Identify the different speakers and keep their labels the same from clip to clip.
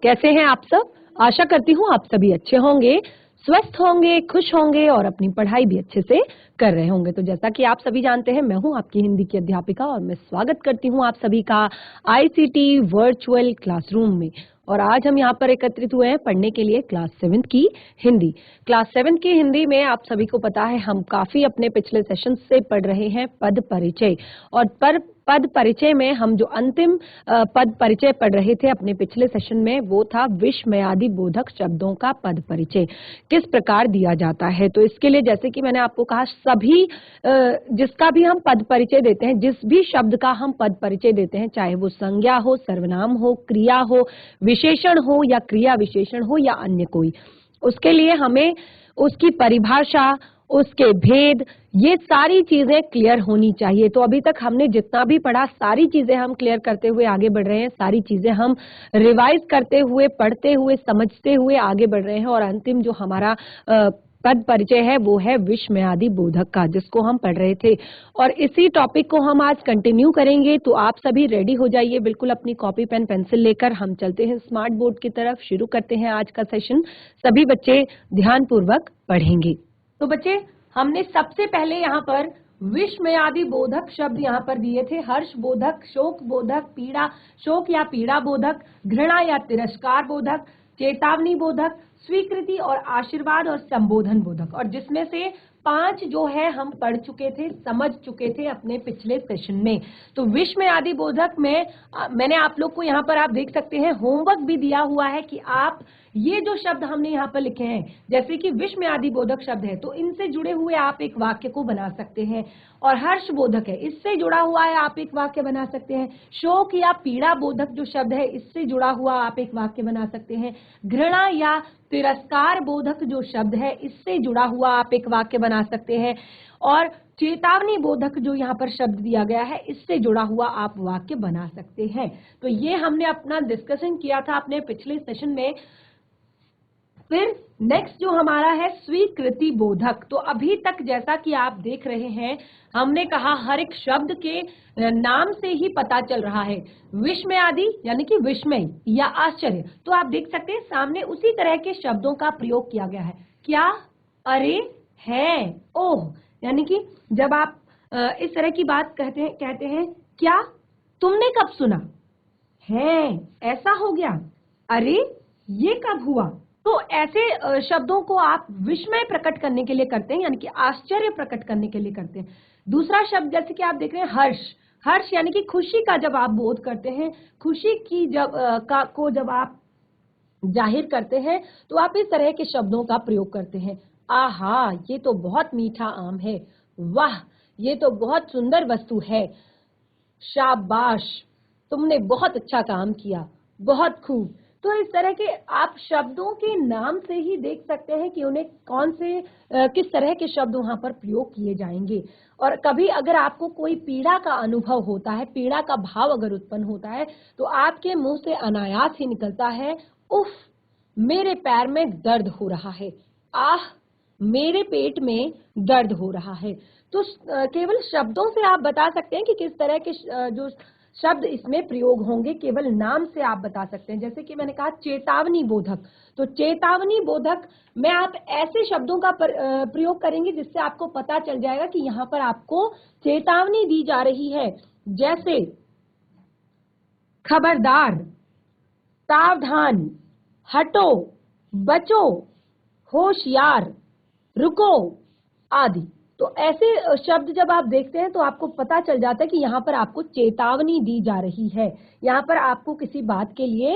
Speaker 1: कैसे हैं आप सब? आशा करती हूँ आप सभी अच्छे होंगे, स्वस्थ होंगे, खुश होंगे और अपनी पढ़ाई भी अच्छे से कर रहे होंगे। तो जैसा कि आप सभी जानते हैं, मैं हूँ आपकी हिंदी की अध्यापिका और मैं स्वागत करती हूँ आप सभी का आईसीटी वर्चुअल क्लासरूम में। और आज हम यहाँ पर एकत्रित हुए हैं पढ़ने के लिए क्लास 7 की हिंदी। क्लास 7 की हिंदी में आप सभी को पता है हम काफी अपने पिछले सेशन से पढ़ रहे हैं पद परिचय। और पद परिचय में हम जो अंतिम पद परिचय पढ़ रहे थे अपने पिछले सेशन में, वो था विस्मयादि बोधक शब्दों का पद परिचय किस प्रकार दिया जाता है। तो इसके लिए जैसे कि मैंने आपको कहा, सभी जिसका भी हम पद परिचय देते हैं, जिस भी शब्द का हम पद परिचय देते हैं, चाहे वो संज्ञा हो, सर्वनाम हो, क्रिया हो, विशेषण हो या क्रिया विशेषण हो या अन्य कोई, उसके लिए हमें उसकी परिभाषा, उसके भेद, ये सारी चीजें क्लियर होनी चाहिए। तो अभी तक हमने जितना भी पढ़ा, सारी चीजें हम क्लियर करते हुए आगे बढ़ रहे हैं, सारी चीजें हम रिवाइज करते हुए, पढ़ते हुए, समझते हुए आगे बढ़ रहे हैं। और अंतिम जो हमारा पद परिचय है वो है विस्मयादि बोधक का, जिसको हम पढ़ रहे थे। और इसी टॉपिक को हम आज कंटिन्यू करेंगे। तो आप सभी रेडी हो जाइए, बिल्कुल अपनी कॉपी पेन पेंसिल लेकर हम चलते हैं स्मार्ट बोर्ड की तरफ। शुरू करते हैं आज का सेशन। सभी बच्चे ध्यानपूर्वक पढ़ेंगे। तो बच्चे, हमने सबसे पहले यहाँ पर विस्मयादि बोधक शब्द यहाँ पर दिए थे। हर्ष बोधक, शोक बोधक, पीड़ा, शोक या पीड़ा बोधक, घृणा या तिरस्कार बोधक, चेतावनी बोधक, स्वीकृति और आशीर्वाद और संबोधन बोधक। और जिसमें से 5 जो है हम पढ़ चुके थे, समझ चुके थे अपने पिछले सेशन में। तो विस्मयादि बोधक में मैंने आप लोग को यहाँ पर आप देख सकते हैं होमवर्क भी दिया हुआ है कि आप ये जो शब्द हमने यहाँ पर लिखे हैं, जैसे कि विस्मयादि बोधक शब्द है, तो इनसे जुड़े हुए आप एक वाक्य को बना सकते हैं। और हर्ष बोधक है, इससे जुड़ा हुआ है, आप एक वाक्य बना सकते हैं। शोक या पीड़ा बोधक जो शब्द है, इससे जुड़ा हुआ आप एक वाक्य बना सकते हैं। घृणा या तिरस्कार बोधक जो शब्द है, इससे जुड़ा हुआ आप एक वाक्य बना सकते हैं। और चेतावनी बोधक जो यहाँ पर शब्द दिया गया है, इससे जुड़ा हुआ आप वाक्य बना सकते हैं। तो ये हमने अपना डिस्कशन किया था अपने पिछले सेशन में। फिर नेक्स्ट जो हमारा है स्वीकृति बोधक। तो अभी तक जैसा कि आप देख रहे हैं, हमने कहा हर एक शब्द के नाम से ही पता चल रहा है। विस्मयादि यानी कि विस्मय या आश्चर्य, तो आप देख सकते हैं सामने उसी तरह के शब्दों का प्रयोग किया गया है। क्या, अरे, है, ओह। यानी कि जब आप इस तरह की बात कहते हैं क्या, तुमने कब सुना, है, ऐसा हो गया, अरे, ये कब हुआ। तो ऐसे शब्दों को आप विस्मय प्रकट करने के लिए करते हैं, यानी कि आश्चर्य प्रकट करने के लिए करते हैं। दूसरा शब्द जैसे कि आप देख रहे हैं हर्ष, हर्ष यानी कि खुशी का जब आप बोध करते हैं, खुशी की जब आप जाहिर करते हैं, तो आप इस तरह के शब्दों का प्रयोग करते हैं। आहा, ये तो बहुत मीठा आम है, वाह, ये तो बहुत सुंदर वस्तु है, शाबाश, तुमने बहुत अच्छा काम किया, बहुत खूब। तो इस तरह के आप शब्दों के नाम से ही देख सकते हैं कि उन्हें किस तरह के शब्द वहां पर प्रयोग किए जाएंगे। और कभी अगर आपको कोई पीड़ा का अनुभव होता है, पीड़ा का भाव अगर उत्पन्न होता है, तो आपके मुंह से अनायास ही निकलता है, उफ, मेरे पैर में दर्द हो रहा है, आह, मेरे पेट में दर्द हो रहा है। तो केवल शब्दों से आप बता सकते हैं कि किस तरह के जो शब्द इसमें प्रयोग होंगे, केवल नाम से आप बता सकते हैं। जैसे कि मैंने कहा चेतावनी बोधक, तो चेतावनी बोधक में आप ऐसे शब्दों का प्रयोग करेंगे जिससे आपको पता चल जाएगा कि यहाँ पर आपको चेतावनी दी जा रही है। जैसे खबरदार, सावधान, हटो, बचो, होशियार, रुको आदि। तो ऐसे शब्द जब आप देखते हैं तो आपको पता चल जाता है कि यहाँ पर आपको चेतावनी दी जा रही है। यहाँ पर आपको किसी बात के लिए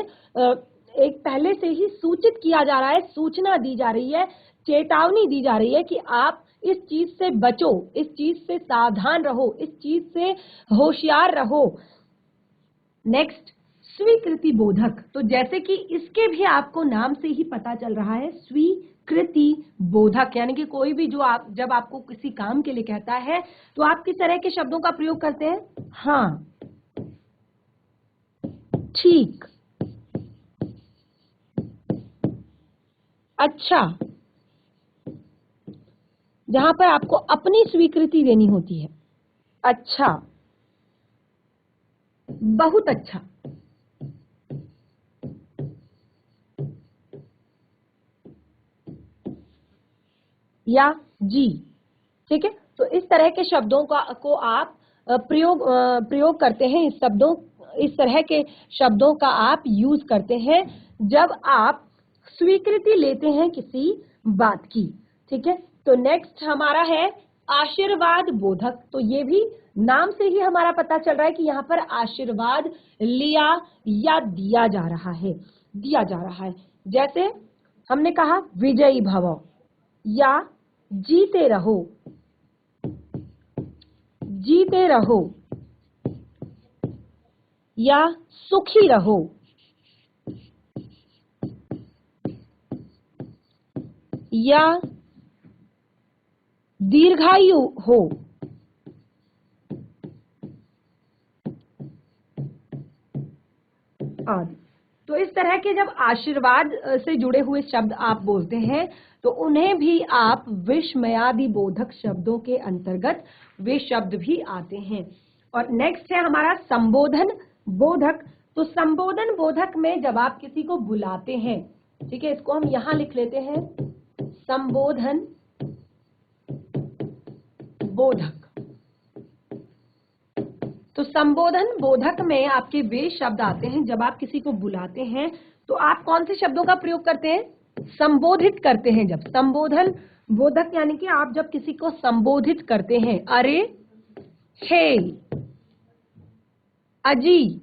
Speaker 1: एक पहले से ही सूचित किया जा रहा है, सूचना दी जा रही है, चेतावनी दी जा रही है कि आप इस चीज से बचो, इस चीज से सावधान रहो, इस चीज से होशियार रहो। नेक्स्ट स्वीकृति बोधक, तो जैसे कि इसके भी आपको नाम से ही पता चल रहा है, स्वीकृति बोधक, यानी कि कोई भी जब आपको किसी काम के लिए कहता है तो आप किस तरह के शब्दों का प्रयोग करते हैं। हाँ, ठीक, अच्छा, जहां पर आपको अपनी स्वीकृति देनी होती है, अच्छा, बहुत अच्छा, या जी। ठीक है, तो इस तरह के शब्दों को आप प्रयोग करते हैं। इस तरह के शब्दों का आप यूज करते हैं जब आप स्वीकृति लेते हैं किसी बात की। ठीक है, तो नेक्स्ट हमारा है आशीर्वाद बोधक। तो ये भी नाम से ही हमारा पता चल रहा है कि यहाँ पर आशीर्वाद लिया या दिया जा रहा है। जैसे हमने कहा विजयी भव या जीते रहो या सुखी रहो या दीर्घायु हो। आदि। तो इस तरह के जब आशीर्वाद से जुड़े हुए शब्द आप बोलते हैं तो उन्हें भी आप विस्मयादि बोधक शब्दों के अंतर्गत वे शब्द भी आते हैं। और नेक्स्ट है हमारा संबोधन बोधक। तो संबोधन बोधक में जब आप किसी को बुलाते हैं, ठीक है, इसको हम यहां लिख लेते हैं, संबोधन बोधक। तो संबोधन बोधक में आपके वे शब्द आते हैं जब आप किसी को बुलाते हैं तो आप कौन से शब्दों का प्रयोग करते हैं? संबोधित करते हैं। जब संबोधन बोधक यानी कि आप जब किसी को संबोधित करते हैं, अरे, हे, अजी,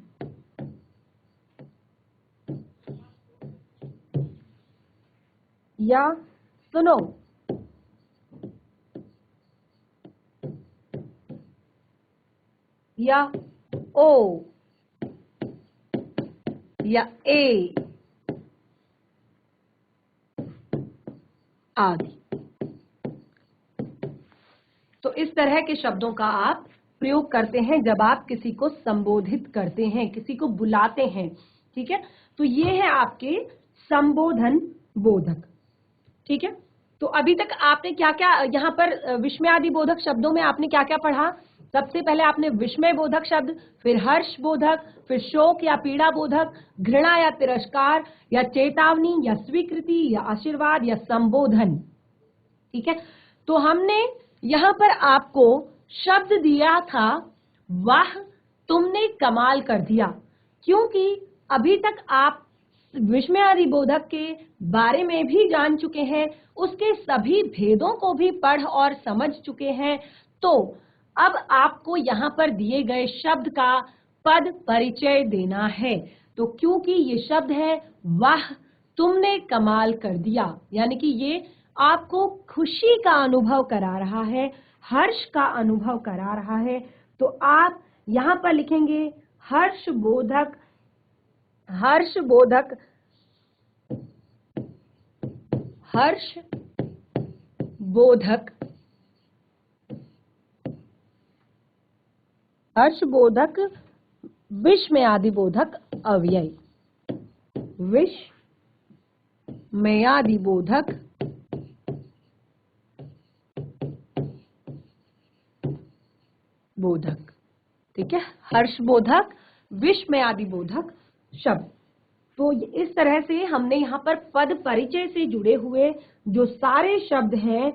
Speaker 1: या सुनो, या ओ, या ए आदि। तो इस तरह के शब्दों का आप प्रयोग करते हैं जब आप किसी को संबोधित करते हैं, किसी को बुलाते हैं। ठीक है, तो ये है आपके संबोधन बोधक। ठीक है, तो अभी तक आपने क्या क्या यहाँ पर विस्मयादि बोधक शब्दों में आपने क्या क्या पढ़ा? सबसे पहले आपने विस्मय बोधक शब्द, फिर हर्ष बोधक, फिर शोक या पीड़ा बोधक, घृणा या तिरस्कार, या चेतावनी, या स्वीकृति, या आशीर्वाद, या संबोधन। ठीक है, तो हमने यहाँ पर आपको शब्द दिया था, वाह तुमने कमाल कर दिया, क्योंकि अभी तक आप विस्मयादि बोधक के बारे में भी जान चुके हैं, उसके सभी भेदों को भी पढ़ और समझ चुके हैं। तो अब आपको यहाँ पर दिए गए शब्द का पद परिचय देना है। तो क्योंकि ये शब्द है वाह तुमने कमाल कर दिया, यानी कि ये आपको खुशी का अनुभव करा रहा है, हर्ष का अनुभव करा रहा है। तो आप यहाँ पर लिखेंगे हर्ष बोधक, हर्ष बोधक, हर्ष बोधक, हर्ष बोधक विस्मयादि बोधक अव्यय, विस्मयादि बोधक बोधक। ठीक है, हर्ष बोधक विस्मयादि बोधक शब्द। तो इस तरह से हमने यहाँ पर पद परिचय से जुड़े हुए जो सारे शब्द हैं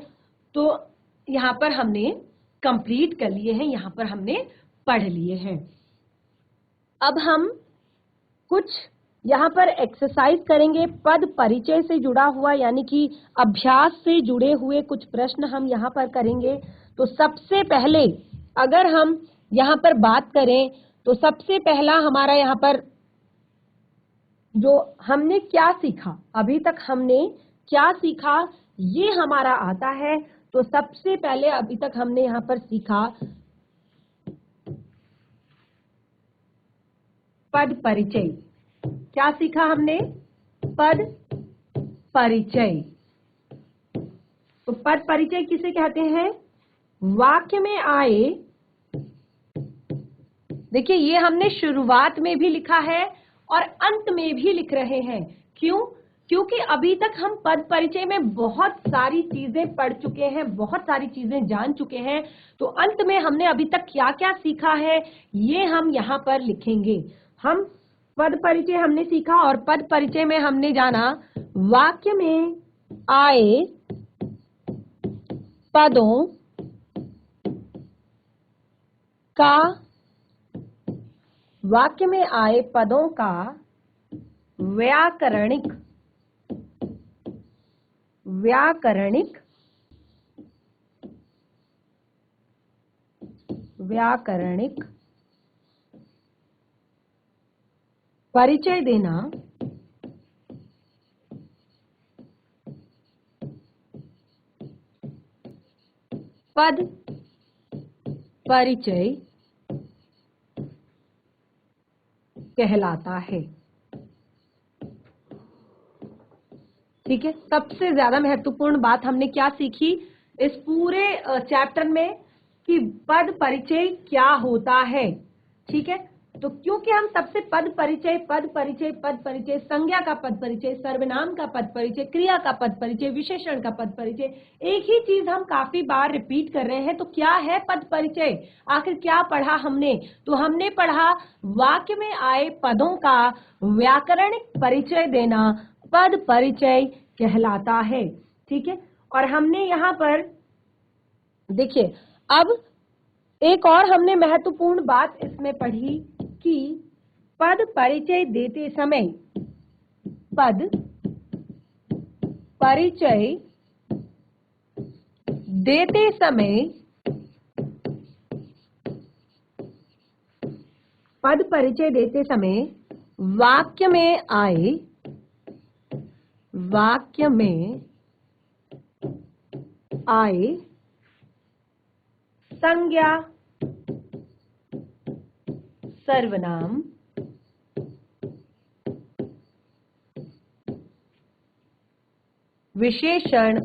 Speaker 1: तो यहाँ पर हमने कंप्लीट कर लिए हैं, यहाँ पर हमने पढ़ लिए हैं। अब हम कुछ यहाँ पर एक्सरसाइज करेंगे पद परिचय से जुड़ा हुआ, यानी कि अभ्यास से जुड़े हुए कुछ प्रश्न हम यहाँ पर करेंगे। तो सबसे पहले अगर हम यहाँ पर बात करें तो सबसे पहला हमारा यहाँ पर जो हमने क्या सीखा, अभी तक हमने क्या सीखा ये हमारा आता है। तो सबसे पहले अभी तक हमने यहाँ पर सीखा पद परिचय। क्या सीखा हमने? पद परिचय। तो पद परिचय किसे कहते हैं? वाक्य में आए, देखिए ये हमने शुरुआत में भी लिखा है और अंत में भी लिख रहे हैं। क्यों? क्योंकि अभी तक हम पद परिचय में बहुत सारी चीजें पढ़ चुके हैं, बहुत सारी चीजें जान चुके हैं। तो अंत में हमने अभी तक क्या क्या सीखा है ये हम यहाँ पर लिखेंगे। हम पद परिचय हमने सीखा और पद परिचय में हमने जाना वाक्य में आए पदों का, वाक्य में आए पदों का व्याकरणिक परिचय देना पद परिचय कहलाता है। ठीक है, सबसे ज्यादा महत्वपूर्ण बात हमने क्या सीखी इस पूरे चैप्टर में कि पद परिचय क्या होता है। ठीक है, तो क्योंकि हम सबसे पद परिचय, संज्ञा का पद परिचय, सर्वनाम का पद परिचय, क्रिया का पद परिचय, विशेषण का पद परिचय, एक ही चीज हम काफी बार रिपीट कर रहे हैं। तो क्या है पद परिचय? आखिर क्या पढ़ा हमने? तो हमने पढ़ा वाक्य में आए पदों का व्याकरणिक परिचय देना पद परिचय कहलाता है। ठीक है, और हमने यहाँ पर देखिए, अब एक और हमने महत्वपूर्ण बात इसमें पढ़ी कि पद परिचय देते समय वाक्य में आए संज्ञा, सर्वनाम, विशेषण,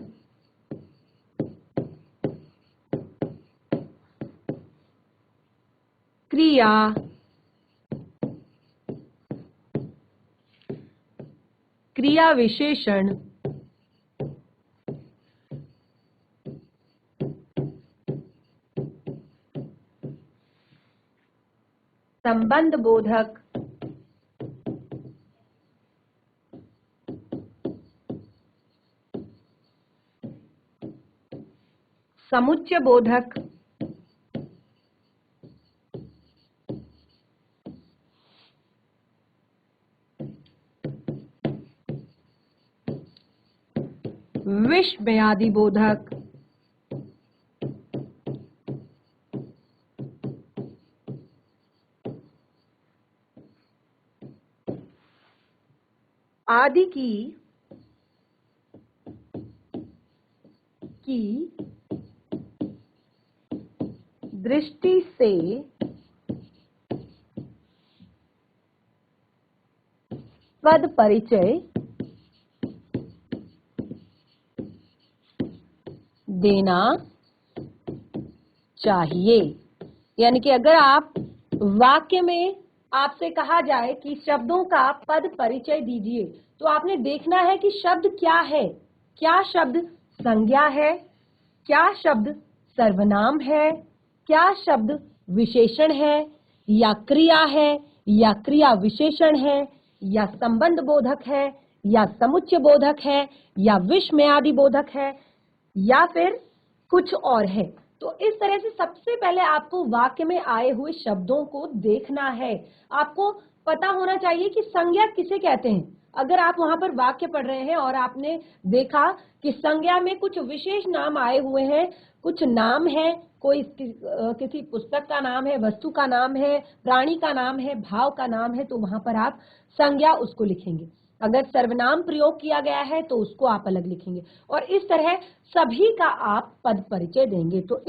Speaker 1: क्रिया, क्रिया विशेषण, संबंध बोधक, समुच्चय बोधक, विषमयादि बोधक, आदि की दृष्टि से पद परिचय देना चाहिए। यानी कि अगर आप वाक्य में आपसे कहा जाए कि शब्दों का पद परिचय दीजिए, तो आपने देखना है कि शब्द क्या है। क्या शब्द संज्ञा है, क्या शब्द सर्वनाम है, क्या शब्द विशेषण है, या क्रिया है, या क्रिया विशेषण है, या संबंध बोधक है, या समुच्चय बोधक है, या विषमयादि बोधक है, या फिर कुछ और है। तो इस तरह से सबसे पहले आपको वाक्य में आए हुए शब्दों को देखना है। आपको पता होना चाहिए कि संज्ञा किसे कहते हैं। अगर आप वहां पर वाक्य पढ़ रहे हैं और आपने देखा कि संज्ञा में कुछ विशेष नाम आए हुए हैं, कुछ नाम है, कोई किसी पुस्तक का नाम है, वस्तु का नाम है, प्राणी का नाम है, भाव का नाम है, तो वहां पर आप संज्ञा उसको लिखेंगे। अगर सर्वनाम प्रयोग किया गया है तो उसको आप अलग लिखेंगे, और इस तरह सभी का आप पद परिचय देंगे। तो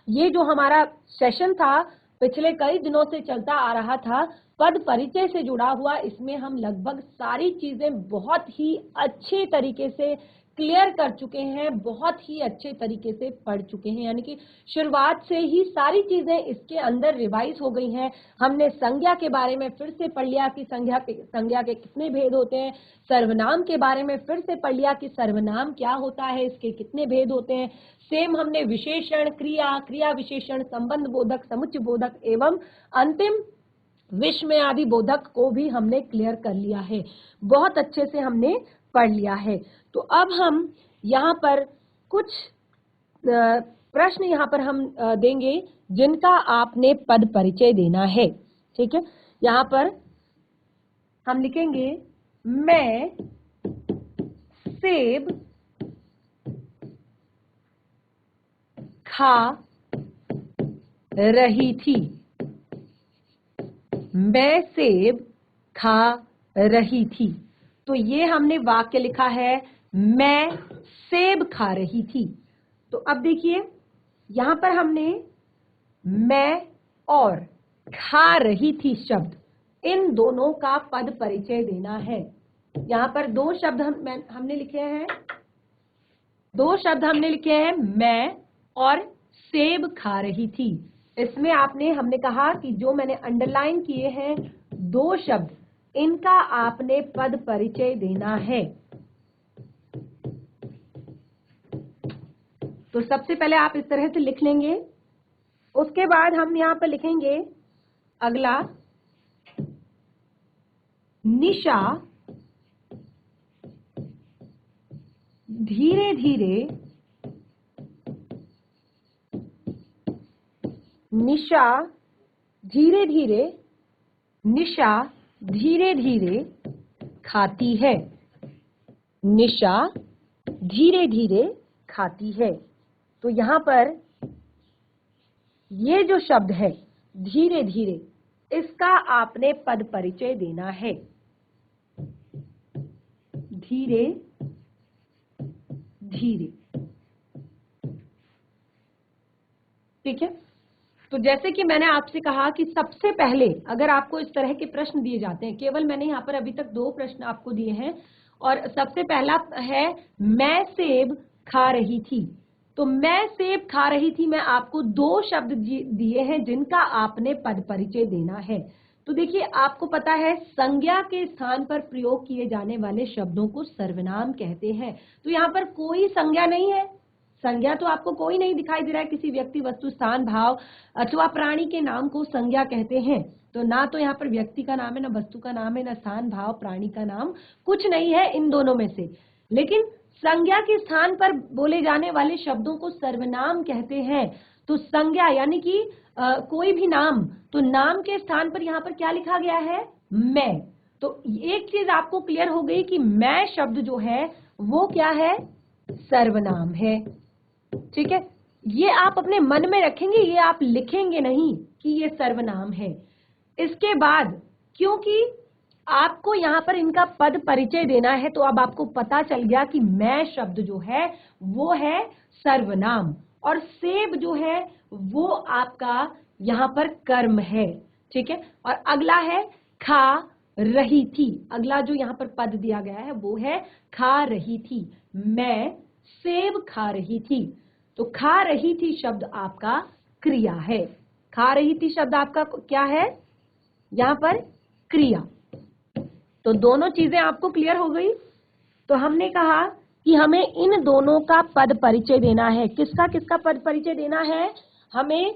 Speaker 1: ये जो हमारा सेशन था पिछले कई दिनों से चलता आ रहा था, पद परिचय से जुड़ा हुआ, इसमें हम लगभग सारी चीजें बहुत ही अच्छे तरीके से क्लियर कर चुके हैं, बहुत ही अच्छे तरीके से पढ़ चुके हैं। यानी कि शुरुआत से ही सारी चीजें इसके अंदर रिवाइज हो गई हैं। हमने संज्ञा के बारे में फिर से पढ़ लिया कि संज्ञा के कितने भेद होते हैं, सर्वनाम के बारे में फिर से पढ़ लिया कि सर्वनाम क्या होता है, इसके कितने भेद होते हैं। सेम हमने विशेषण, क्रिया, क्रिया विशेषण, संबंध बोधक, समुच्चय बोधक एवं अंतिम विषमयादि बोधक को भी हमने क्लियर कर लिया है, बहुत अच्छे से हमने पढ़ लिया है। तो अब हम यहाँ पर कुछ प्रश्न यहाँ पर हम देंगे जिनका आपने पद परिचय देना है। ठीक है, यहाँ पर हम लिखेंगे मैं सेब खा रही थी। मैं सेब खा रही थी। तो ये हमने वाक्य लिखा है, मैं सेब खा रही थी। तो अब देखिए यहां पर हमने मैं और खा रही थी शब्द, इन दोनों का पद परिचय देना है। यहां पर दो शब्द हमने लिखे हैं, मैं और सेब खा रही थी। इसमें हमने कहा कि जो मैंने अंडरलाइन किए हैं दो शब्द, इनका आपने पद परिचय देना है। तो सबसे पहले आप इस तरह से लिख लेंगे। उसके बाद हम यहां पर लिखेंगे अगला, निशा धीरे धीरे खाती है। निशा धीरे धीरे खाती है। तो यहां पर ये जो शब्द है धीरे धीरे, इसका आपने पद परिचय देना है। धीरे धीरे। ठीक है, तो जैसे कि मैंने आपसे कहा कि सबसे पहले अगर आपको इस तरह के प्रश्न दिए जाते हैं, केवल मैंने यहाँ पर अभी तक दो प्रश्न आपको दिए हैं, और सबसे पहला है मैं सेब खा रही थी। तो मैं सेब खा रही थी, मैं आपको दो शब्द दिए हैं जिनका आपने पद परिचय देना है। तो देखिए आपको पता है संज्ञा के स्थान पर प्रयोग किए जाने वाले शब्दों को सर्वनाम कहते हैं। तो यहाँ पर कोई संज्ञा नहीं है, संज्ञा तो आपको कोई नहीं दिखाई दे रहा है। किसी व्यक्ति, वस्तु, स्थान, भाव अथवा प्राणी के नाम को संज्ञा कहते हैं। तो ना तो यहाँ पर व्यक्ति का नाम है, ना वस्तु का नाम है, ना स्थान, भाव, प्राणी का नाम, कुछ नहीं है इन दोनों में से। लेकिन संज्ञा के स्थान पर बोले जाने वाले शब्दों को सर्वनाम कहते हैं। तो संज्ञा यानी कि कोई भी नाम, तो नाम के स्थान पर यहाँ पर क्या लिखा गया है, मैं। तो एक चीज आपको क्लियर हो गई कि मैं शब्द जो है वो क्या है, सर्वनाम है। ठीक है, ये आप अपने मन में रखेंगे, ये आप लिखेंगे नहीं कि ये सर्वनाम है। इसके बाद क्योंकि आपको यहाँ पर इनका पद परिचय देना है, तो अब आपको पता चल गया कि मैं शब्द जो है वो है सर्वनाम, और सेब जो है वो आपका यहाँ पर कर्म है। ठीक है, और अगला है खा रही थी। अगला जो यहाँ पर पद दिया गया है वो है खा रही थी। मैं सेब खा रही थी। तो खा रही थी शब्द आपका क्रिया है। खा रही थी शब्द आपका क्या है, यहाँ पर क्रिया। तो दोनों चीजें आपको क्लियर हो गई। तो हमने कहा कि हमें इन दोनों का पद परिचय देना है। किसका किसका पद परिचय देना है, हमें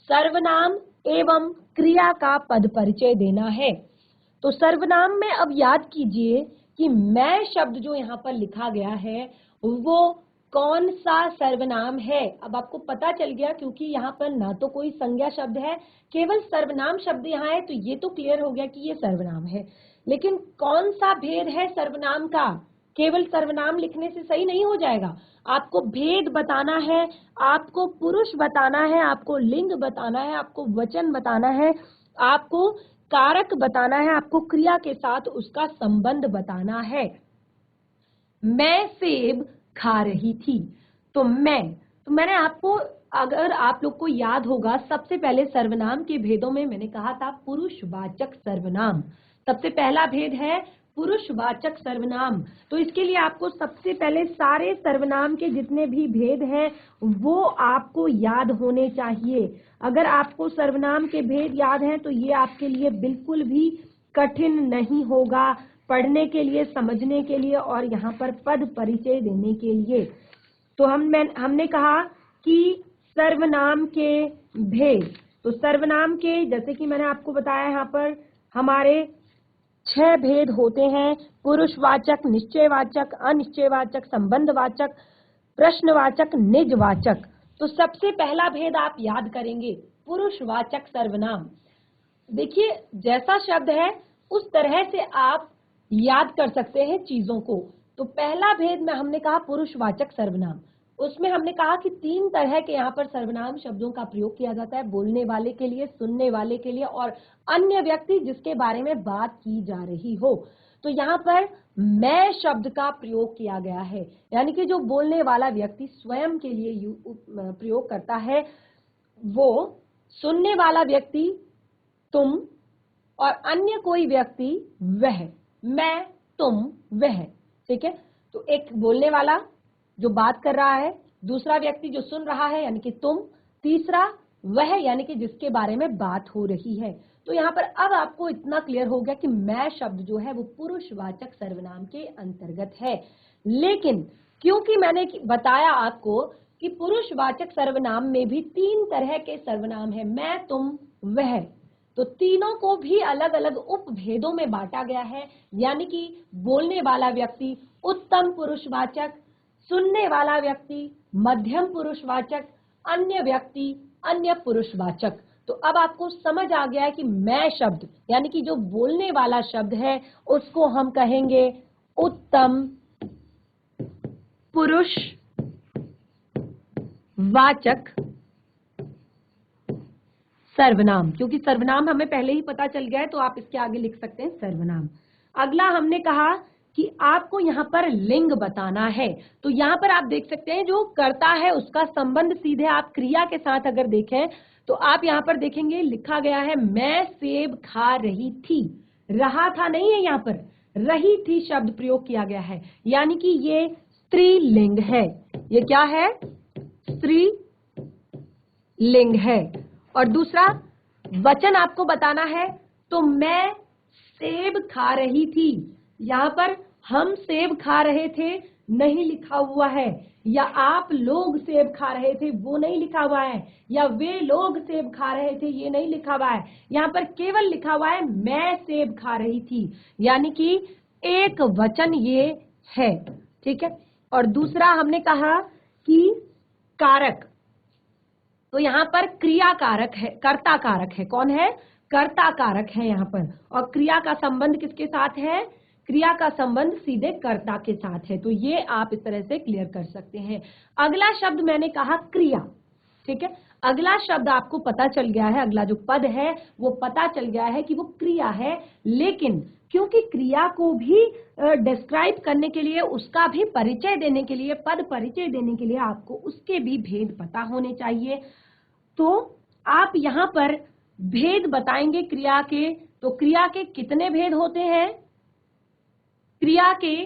Speaker 1: सर्वनाम एवं क्रिया का पद परिचय देना है। तो सर्वनाम में अब याद कीजिए कि मैं शब्द जो यहाँ पर लिखा गया है वो कौन सा सर्वनाम है। अब आपको पता चल गया, क्योंकि यहाँ पर ना तो कोई संज्ञा शब्द है, केवल सर्वनाम शब्द यहाँ है, तो ये तो क्लियर हो गया कि ये सर्वनाम है। लेकिन कौन सा भेद है सर्वनाम का, केवल सर्वनाम लिखने से सही नहीं हो जाएगा, आपको भेद बताना है, आपको पुरुष बताना है, आपको लिंग बताना है, आपको वचन बताना है, आपको कारक बताना है, आपको क्रिया के साथ उसका संबंध बताना है। मैं सेब खा रही थी। तो मैंने आपको, अगर आप लोग को याद होगा, सबसे पहले सर्वनाम के भेदों में मैंने कहा था पुरुषवाचक सर्वनाम। सबसे पहला भेद है पुरुषवाचक सर्वनाम। तो इसके लिए आपको सबसे पहले सारे सर्वनाम के जितने भी भेद हैं वो आपको याद होने चाहिए। अगर आपको सर्वनाम के भेद याद हैं तो ये आपके लिए बिल्कुल भी कठिन नहीं होगा पढ़ने के लिए, समझने के लिए और यहाँ पर पद परिचय देने के लिए। तो हमने कहा कि सर्वनाम के भेद, तो सर्वनाम के जैसे कि मैंने आपको बताया यहाँ पर हमारे 6 भेद होते हैं, पुरुषवाचक, निश्चयवाचक, अनिश्चयवाचक, संबंधवाचक, प्रश्नवाचक, निजवाचक। तो सबसे पहला भेद आप याद करेंगे पुरुषवाचक सर्वनाम। देखिए जैसा शब्द है उस तरह से आप याद कर सकते हैं चीजों को। तो पहला भेद में हमने कहा पुरुषवाचक सर्वनाम, उसमें हमने कहा कि 3 तरह के यहाँ पर सर्वनाम शब्दों का प्रयोग किया जाता है, बोलने वाले के लिए, सुनने वाले के लिए और अन्य व्यक्ति जिसके बारे में बात की जा रही हो। तो यहाँ पर मैं शब्द का प्रयोग किया गया है, यानी कि जो बोलने वाला व्यक्ति स्वयं के लिए प्रयोग करता है वो, सुनने वाला व्यक्ति तुम और अन्य कोई व्यक्ति वह, मैं, तुम, वह। ठीक है, तो एक बोलने वाला जो बात कर रहा है, दूसरा व्यक्ति जो सुन रहा है यानी कि तुम, तीसरा वह यानी कि जिसके बारे में बात हो रही है। तो यहाँ पर अब आपको इतना क्लियर हो गया कि मैं शब्द जो है वो पुरुषवाचक सर्वनाम के अंतर्गत है। लेकिन क्योंकि मैंने बताया आपको कि पुरुषवाचक सर्वनाम में भी 3 तरह के सर्वनाम है, मैं, तुम, वह, तो तीनों को भी अलग अलग उपभेदों में बांटा गया है। यानी कि बोलने वाला व्यक्ति उत्तम पुरुषवाचक, सुनने वाला व्यक्ति मध्यम पुरुषवाचक, अन्य व्यक्ति अन्य पुरुषवाचक। तो अब आपको समझ आ गया है कि मैं शब्द यानी कि जो बोलने वाला शब्द है उसको हम कहेंगे उत्तम पुरुषवाचक सर्वनाम, क्योंकि सर्वनाम हमें पहले ही पता चल गया है तो आप इसके आगे लिख सकते हैं सर्वनाम। अगला हमने कहा कि आपको यहाँ पर लिंग बताना है। तो यहाँ पर आप देख सकते हैं जो कर्ता है उसका संबंध सीधे आप क्रिया के साथ अगर देखें तो आप यहाँ पर देखेंगे लिखा गया है मैं सेब खा रही थी। रहा था नहीं है, यहाँ पर रही थी शब्द प्रयोग किया गया है, यानी कि ये स्त्रीलिंग है। ये क्या है? स्त्रीलिंग है। और दूसरा वचन आपको बताना है, तो मैं सेब खा रही थी। यहाँ पर हम सेब खा रहे थे नहीं लिखा हुआ है, या आप लोग सेब खा रहे थे वो नहीं लिखा हुआ है, या वे लोग सेब खा रहे थे ये नहीं लिखा हुआ है। यहाँ पर केवल लिखा हुआ है मैं सेब खा रही थी, यानी कि एक वचन ये है। ठीक है, और दूसरा हमने कहा कि कारक, तो यहाँ पर क्रिया कारक है, कर्ता कारक है। कौन है? कर्ता कारक है यहाँ पर। और क्रिया का संबंध किसके साथ है? क्रिया का संबंध सीधे कर्ता के साथ है। तो ये आप इस तरह से क्लियर कर सकते हैं। अगला शब्द मैंने कहा क्रिया। ठीक है, अगला शब्द आपको पता चल गया है, अगला जो पद है वो पता चल गया है कि वो क्रिया है। लेकिन क्योंकि क्रिया को भी डिस्क्राइब करने के लिए, उसका भी परिचय देने के लिए, पद परिचय देने के लिए आपको उसके भी भेद पता होने चाहिए। तो आप यहाँ पर भेद बताएंगे क्रिया के। तो क्रिया के कितने भेद होते हैं? क्रिया के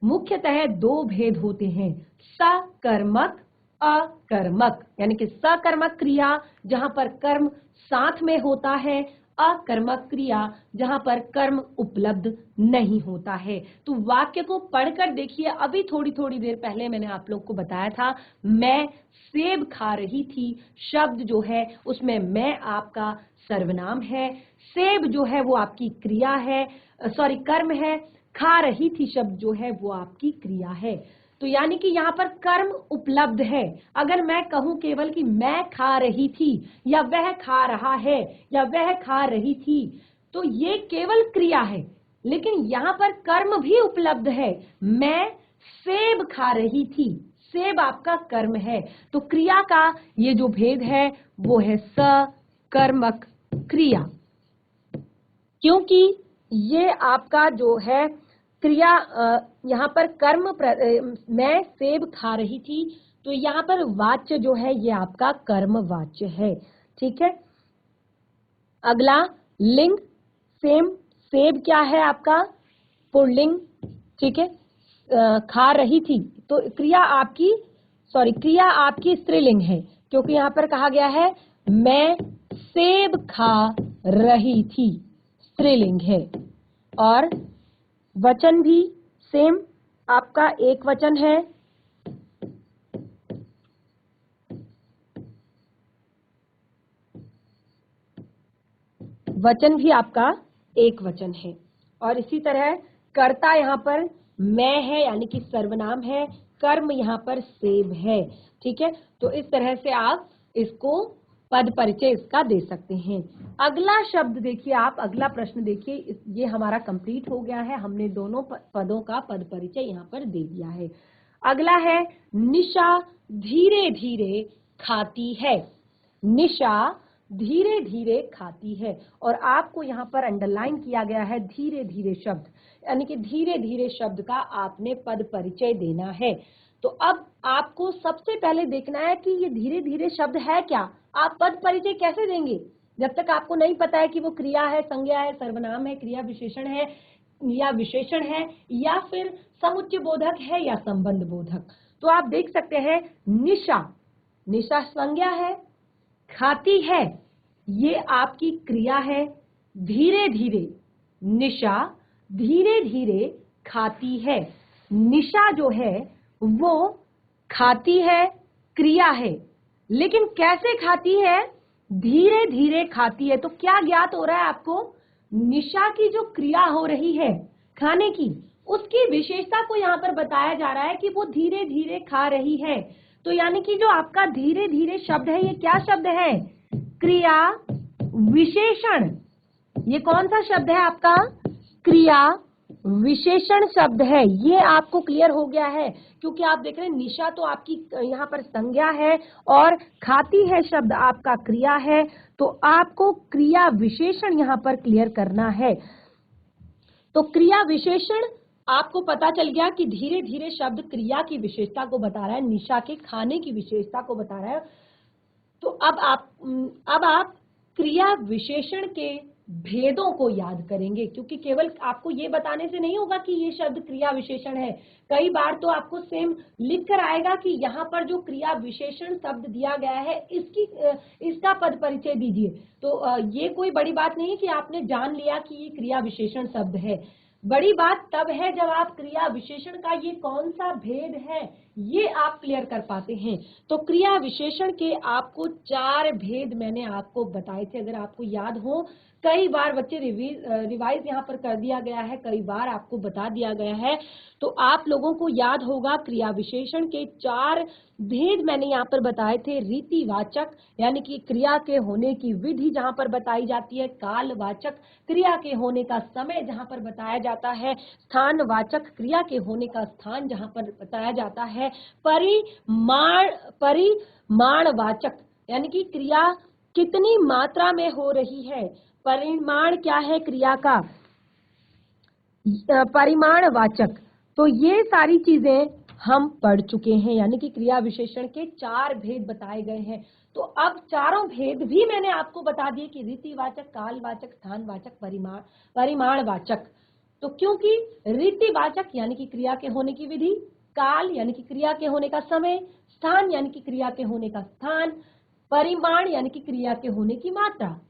Speaker 1: मुख्यतः 2 भेद होते हैं, सकर्मक, अकर्मक। यानी कि सकर्मक क्रिया जहां पर कर्म साथ में होता है, अकर्मक क्रिया जहां पर कर्म उपलब्ध नहीं होता है। तो वाक्य को पढ़कर देखिए, अभी थोड़ी थोड़ी देर पहले मैंने आप लोग को बताया था मैं सेब खा रही थी, शब्द जो है उसमें मैं आपका सर्वनाम है, सेब जो है वो आपकी क्रिया है, सॉरी कर्म है, खा रही थी शब्द जो है वो आपकी क्रिया है। तो यानी कि यहाँ पर कर्म उपलब्ध है। अगर मैं कहूं केवल कि मैं खा रही थी, या वह खा रहा है, या वह खा रही थी, तो ये केवल क्रिया है। लेकिन यहाँ पर कर्म भी उपलब्ध है, मैं सेब खा रही थी, सेब आपका कर्म है। तो क्रिया का ये जो भेद है वो है सकर्मक क्रिया, क्योंकि ये आपका जो है क्रिया, यहाँ पर कर्म मैं सेब खा रही थी, तो यहाँ पर वाच्य जो है ये आपका कर्म वाच्य है। ठीक है, अगला लिंग, सेम, सेब क्या है आपका? पुल्लिंग। ठीक है, खा रही थी, तो क्रिया आपकी, सॉरी क्रिया आपकी स्त्रीलिंग है, क्योंकि यहाँ पर कहा गया है मैं सेब खा रही थी, स्त्रीलिंग है। और वचन भी सेम, आपका एक वचन है, वचन भी आपका एक वचन है। और इसी तरह कर्ता यहाँ पर मैं है, यानी कि सर्वनाम है, कर्म यहाँ पर सेब है। ठीक है, तो इस तरह से आप इसको पद परिचय इसका दे सकते हैं। अगला शब्द देखिए आप, अगला प्रश्न देखिए, ये हमारा कंप्लीट हो गया है, हमने दोनों पदों का पद परिचय यहाँ पर दे दिया है। अगला है निशा धीरे धीरे खाती है। निशा धीरे धीरे खाती है, और आपको यहाँ पर अंडरलाइन किया गया है धीरे धीरे शब्द, यानी कि धीरे धीरे शब्द का आपने पद परिचय देना है। तो अब आपको सबसे पहले देखना है कि ये धीरे धीरे शब्द है क्या। आप पद परिचय कैसे देंगे जब तक आपको नहीं पता है कि वो क्रिया है, संज्ञा है, सर्वनाम है, क्रिया विशेषण है या विशेषण है, या फिर समुच्चय बोधक है या संबंध बोधक। तो आप देख सकते हैं निशा, निशा संज्ञा है, खाती है ये आपकी क्रिया है, धीरे धीरे, निशा धीरे धीरे खाती है। निशा जो है वो खाती है, क्रिया है, लेकिन कैसे खाती है? धीरे धीरे खाती है। तो क्या ज्ञात हो रहा है आपको? निशा की जो क्रिया हो रही है खाने की, उसकी विशेषता को यहाँ पर बताया जा रहा है कि वो धीरे धीरे खा रही है। तो यानी कि जो आपका धीरे धीरे शब्द है, ये क्या शब्द है? क्रिया विशेषण। ये कौन सा शब्द है आपका? क्रिया विशेषण शब्द है। ये आपको क्लियर हो गया है, क्योंकि आप देख रहे हैं निशा तो आपकी यहाँ पर संज्ञा है और खाती है शब्द आपका क्रिया है। तो आपको क्रिया विशेषण यहाँ पर क्लियर करना है। तो क्रिया विशेषण आपको पता चल गया कि धीरे धीरे शब्द क्रिया की विशेषता को बता रहा है, निशा के खाने की विशेषता को बता रहा है। तो अब आप क्रिया विशेषण के भेदों को याद करेंगे, क्योंकि केवल आपको ये बताने से नहीं होगा कि ये शब्द क्रिया विशेषण है। कई बार तो आपको सेम लिख कर आएगा कि यहाँ पर जो क्रिया विशेषण शब्द दिया गया है इसका पद परिचय दीजिए। तो ये कोई बड़ी बात नहीं है कि आपने जान लिया कि ये क्रिया विशेषण शब्द है। बड़ी बात तब है जब आप क्रिया विशेषण का ये कौन सा भेद है ये आप क्लियर कर पाते हैं। तो क्रिया विशेषण के आपको 4 भेद मैंने आपको बताए थे, अगर आपको याद हो। कई बार बच्चे रिवाइज यहाँ पर कर दिया गया है, कई बार आपको बता दिया गया है, तो आप लोगों को याद होगा। क्रिया विशेषण के 4 भेद मैंने यहाँ पर बताए थे। रीतिवाचक यानी कि क्रिया के होने की विधि जहाँ पर बताई जाती है, कालवाचक क्रिया के होने का समय जहाँ पर बताया जाता है, स्थानवाचक क्रिया के होने का स्थान जहाँ पर बताया जाता है, परिमाणवाचक यानी कि क्रिया कितनी मात्रा में हो रही है, परिमाण क्या है क्रिया का, परिमाणवाचक। तो ये सारी चीजें हम पढ़ चुके हैं, यानी कि क्रिया विशेषण के 4 भेद बताए गए हैं। तो अब चारों भेद भी मैंने आपको बता दिए कि रीतिवाचक, कालवाचक, स्थानवाचक, परिमाणवाचक। तो क्योंकि रीतिवाचक यानी कि क्रिया के होने की विधि, काल यानी कि क्रिया के होने का समय, स्थान यानी कि क्रिया के होने का स्थान, परिमाण यानी कि क्रिया के होने की मात्रा।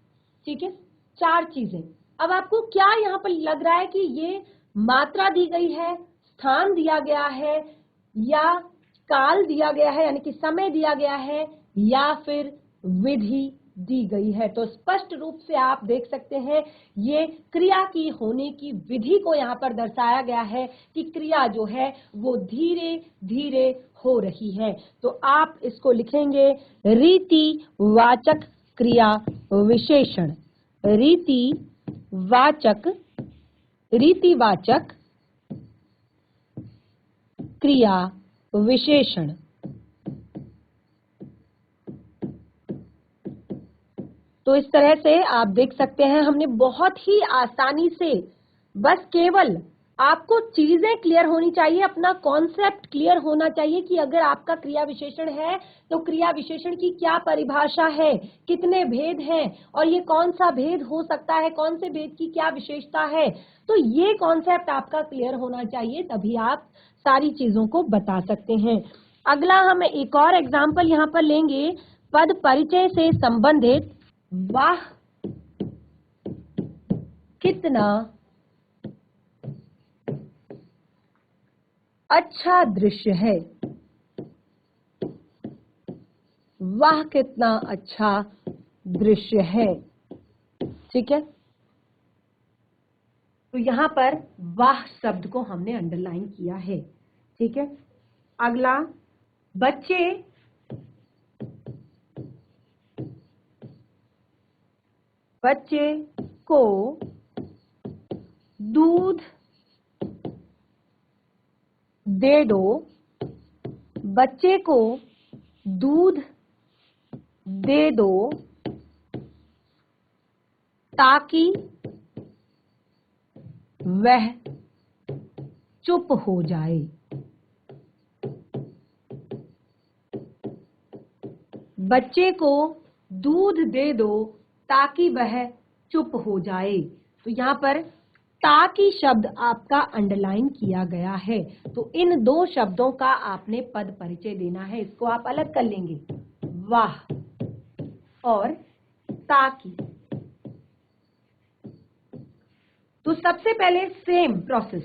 Speaker 1: ठीक है, 4 चीजें। अब आपको क्या यहाँ पर लग रहा है कि ये मात्रा दी गई है, स्थान दिया गया है, या काल दिया गया है यानी कि समय दिया गया है, या फिर विधि दी गई है? तो स्पष्ट रूप से आप देख सकते हैं ये क्रिया की होने की विधि को यहाँ पर दर्शाया गया है कि क्रिया जो है वो धीरे धीरे हो रही है। तो आप इसको लिखेंगे रीतिवाचक क्रिया विशेषण। रीतिवाचक क्रिया विशेषण। तो इस तरह से आप देख सकते हैं हमने बहुत ही आसानी से, बस केवल आपको चीजें क्लियर होनी चाहिए, अपना कॉन्सेप्ट क्लियर होना चाहिए कि अगर आपका क्रिया विशेषण है तो क्रिया विशेषण की क्या परिभाषा है, कितने भेद हैं, और ये कौन सा भेद हो सकता है, कौन से भेद की क्या विशेषता है। तो ये कॉन्सेप्ट आपका क्लियर होना चाहिए, तभी आप सारी चीजों को बता सकते हैं। अगला हम एक और एग्जाम्पल यहाँ पर लेंगे पद परिचय से संबंधित। वाह कितना अच्छा दृश्य है, वाह कितना अच्छा दृश्य है। ठीक है, तो यहाँ पर वाह शब्द को हमने अंडरलाइन किया है। ठीक है, अगला, बच्चे को दूध दे दो, बच्चे को दूध दे दो ताकि वह चुप हो जाए। बच्चे को दूध दे दो ताकि वह चुप हो जाए। तो यहाँ पर ताकि शब्द आपका अंडरलाइन किया गया है। तो इन दो शब्दों का आपने पद परिचय देना है। इसको आप अलग कर लेंगे, वाह और ताकि। तो सबसे पहले सेम प्रोसेस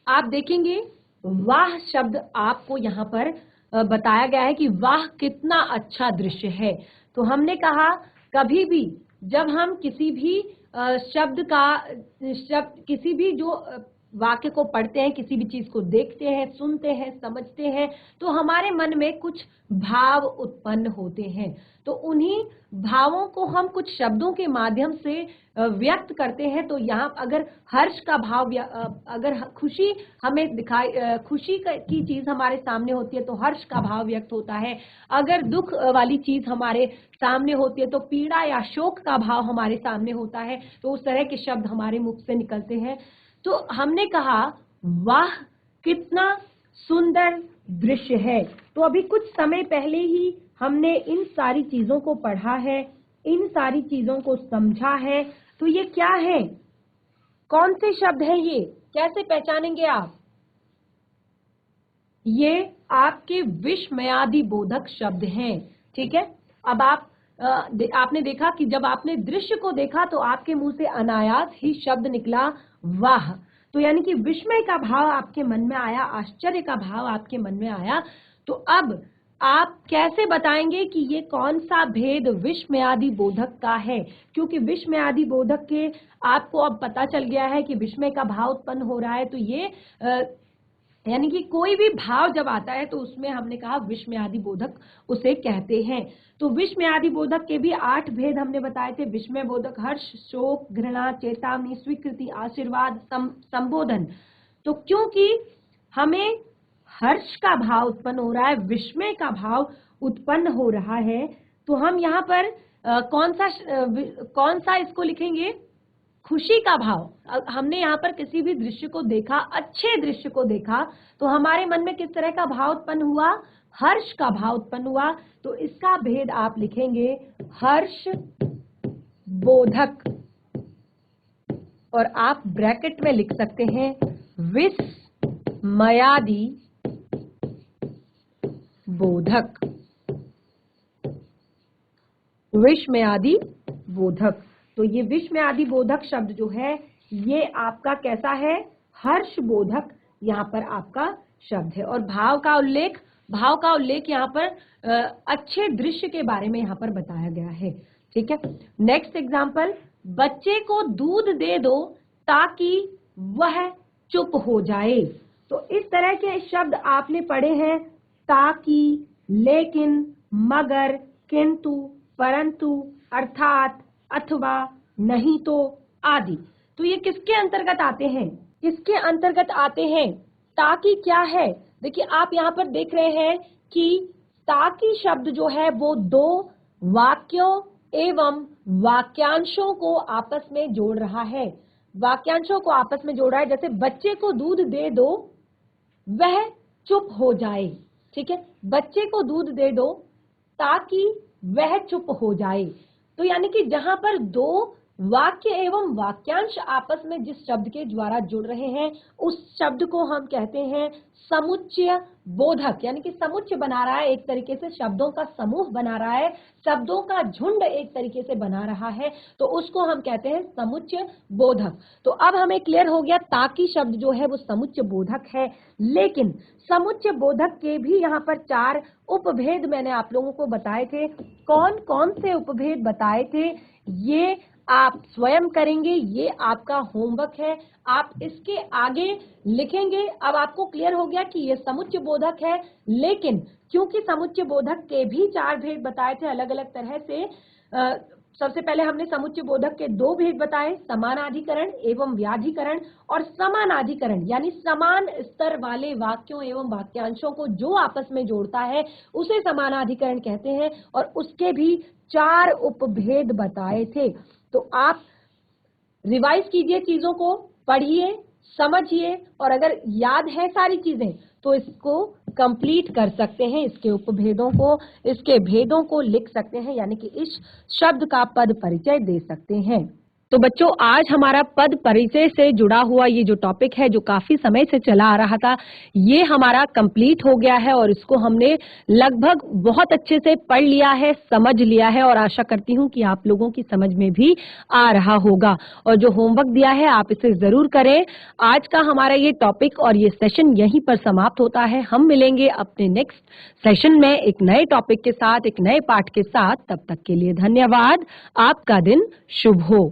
Speaker 1: आप देखेंगे, वाह शब्द आपको यहाँ पर बताया गया है कि वाह कितना अच्छा दृश्य है। तो हमने कहा कभी भी जब हम किसी भी किसी भी जो वाक्य को पढ़ते हैं, किसी भी चीज को देखते हैं, सुनते हैं, समझते हैं, तो हमारे मन में कुछ भाव उत्पन्न होते हैं। तो उन्हीं भावों को हम कुछ शब्दों के माध्यम से व्यक्त करते हैं। तो यहाँ अगर हर्ष का भाव, अगर खुशी हमें खुशी की चीज हमारे सामने होती है तो हर्ष का भाव व्यक्त होता है। अगर दुख वाली चीज हमारे सामने होती है तो पीड़ा या शोक का भाव हमारे सामने होता है। तो उस तरह के शब्द हमारे मुख से निकलते हैं। तो हमने कहा वाह कितना सुंदर दृश्य है। तो अभी कुछ समय पहले ही हमने इन सारी चीजों को पढ़ा है, इन सारी चीजों को समझा है। तो ये क्या है, कौन से शब्द हैं, ये कैसे पहचानेंगे आप? ये आपके विस्मयादि बोधक शब्द हैं। ठीक है, अब आपने देखा कि जब आपने दृश्य को देखा तो आपके मुंह से अनायास ही शब्द निकला वाह। तो यानी कि विस्मय का भाव आपके मन में आया, आश्चर्य का भाव आपके मन में आया। तो अब आप कैसे बताएंगे कि ये कौन सा भेद विस्मयादि बोधक का है? क्योंकि विस्मयादि बोधक के आपको अब पता चल गया है कि विस्मय का भाव उत्पन्न हो रहा है। तो ये यानी कि कोई भी भाव जब आता है तो उसमें हमने कहा विस्मयादि बोधक उसे कहते हैं। तो विस्मयादि बोधक के भी 8 भेद हमने बताए थे। विस्मय बोधक हर्ष, शोक, घृणा, चेतावनी, स्वीकृति, आशीर्वाद, संबोधन। तो क्योंकि हमें हर्ष का भाव उत्पन्न हो रहा है, विस्मय का भाव उत्पन्न हो रहा है, तो हम यहाँ पर कौन सा इसको लिखेंगे? खुशी का भाव। हमने यहाँ पर किसी भी दृश्य को देखा, अच्छे दृश्य को देखा, तो हमारे मन में किस तरह का भाव उत्पन्न हुआ? हर्ष का भाव उत्पन्न हुआ। तो इसका भेद आप लिखेंगे हर्ष बोधक, और आप ब्रैकेट में लिख सकते हैं विस्मयादि बोधक। विस्मयादि बोधक। तो ये विस्मयादि बोधक शब्द जो है ये आपका कैसा है? हर्ष बोधक यहाँ पर आपका शब्द है। और भाव का उल्लेख यहाँ पर अच्छे दृश्य के बारे में यहाँ पर बताया गया है। ठीक है, नेक्स्ट एग्जाम्पल, बच्चे को दूध दे दो ताकि वह चुप हो जाए। तो इस तरह के शब्द आपने पढ़े हैं, ताकि, लेकिन, मगर, किंतु, परंतु, अर्थात, अथवा, नहीं तो, आदि। तो ये किसके अंतर्गत आते हैं? किसके अंतर्गत आते हैं? ताकि क्या है? देखिए आप यहाँ पर देख रहे हैं कि ताकि शब्द जो है वो दो वाक्यों एवं वाक्यांशों को आपस में जोड़ रहा है। वाक्यांशों को आपस में जोड़ रहा है। जैसे बच्चे को दूध दे दो वह चुप हो जाए। ठीक है, बच्चे को दूध दे दो ताकि वह चुप हो जाए। तो यानी कि जहां पर दो वाक्य एवं वाक्यांश आपस में जिस शब्द के द्वारा जुड़ रहे हैं उस शब्द को हम कहते हैं समुच्चय बोधक। यानी कि समुच्चय बना रहा है, एक तरीके से शब्दों का समूह बना रहा है, शब्दों का झुंड एक तरीके से बना रहा है, तो उसको हम कहते हैं समुच्चय बोधक। तो अब हमें क्लियर हो गया ताकि शब्द जो है वो समुच्चय बोधक है। लेकिन समुच्चय बोधक के भी यहाँ पर 4 उपभेद मैंने आप लोगों को बताए थे। कौन कौन से उपभेद बताए थे? ये आप स्वयं करेंगे, ये आपका होमवर्क है। आप इसके आगे लिखेंगे। अब आपको क्लियर हो गया कि ये समुच्चय बोधक है, लेकिन क्योंकि समुच्चय बोधक के भी 4 भेद बताए थे अलग अलग तरह से। सबसे पहले हमने समुच्चय बोधक के 2 भेद बताए, समानाधिकरण एवं व्याधिकरण, और समानाधिकरण यानी समान स्तर वाले वाक्यों एवं वाक्यांशों को जो आपस में जोड़ता है उसे समानाधिकरण कहते हैं, और उसके भी 4 उपभेद बताए थे। तो आप रिवाइज कीजिए, चीजों को पढ़िए, समझिए, और अगर याद है सारी चीजें तो इसको कंप्लीट कर सकते हैं, इसके उपभेदों को, इसके भेदों को लिख सकते हैं, यानी कि इस शब्द का पद परिचय दे सकते हैं। तो बच्चों, आज हमारा पद परिचय से जुड़ा हुआ ये जो टॉपिक है, जो काफी समय से चला आ रहा था, ये हमारा कंप्लीट हो गया है, और इसको हमने लगभग बहुत अच्छे से पढ़ लिया है, समझ लिया है, और आशा करती हूँ कि आप लोगों की समझ में भी आ रहा होगा। और जो होमवर्क दिया है आप इसे जरूर करें। आज का हमारा ये टॉपिक और ये सेशन यहीं पर समाप्त होता है। हम मिलेंगे अपने नेक्स्ट सेशन में एक नए टॉपिक के साथ, एक नए पाठ के साथ। तब तक के लिए धन्यवाद। आपका दिन शुभ हो।